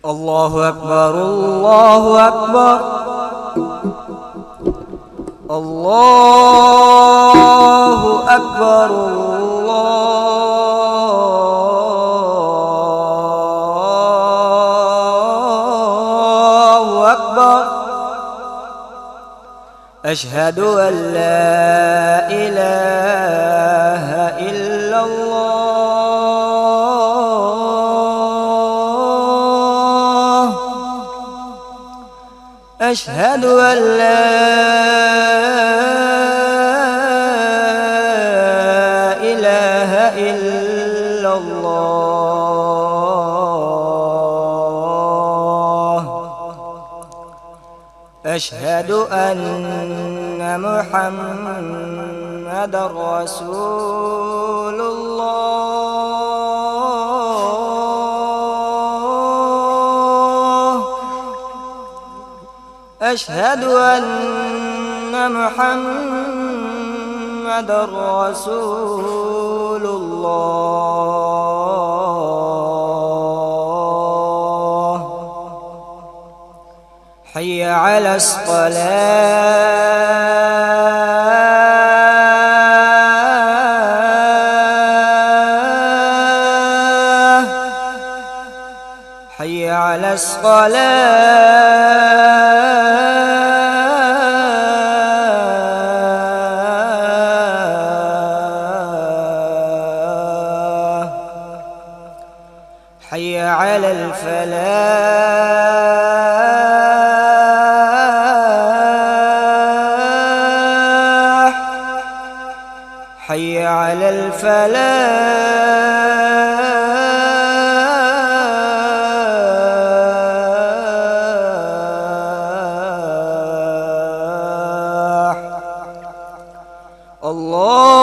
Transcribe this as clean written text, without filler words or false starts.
الله أكبر الله أكبر الله أكبر الله أكبر. أشهد أن لا إله إلا الله. أشهد أن لا إله إلا الله. أشهد أن محمدًا رسول الله. أشهد أن محمدًا رسول الله. حي على الصلاة. حي على الصلاة. حي على الفلاح. حي على الفلاح. الله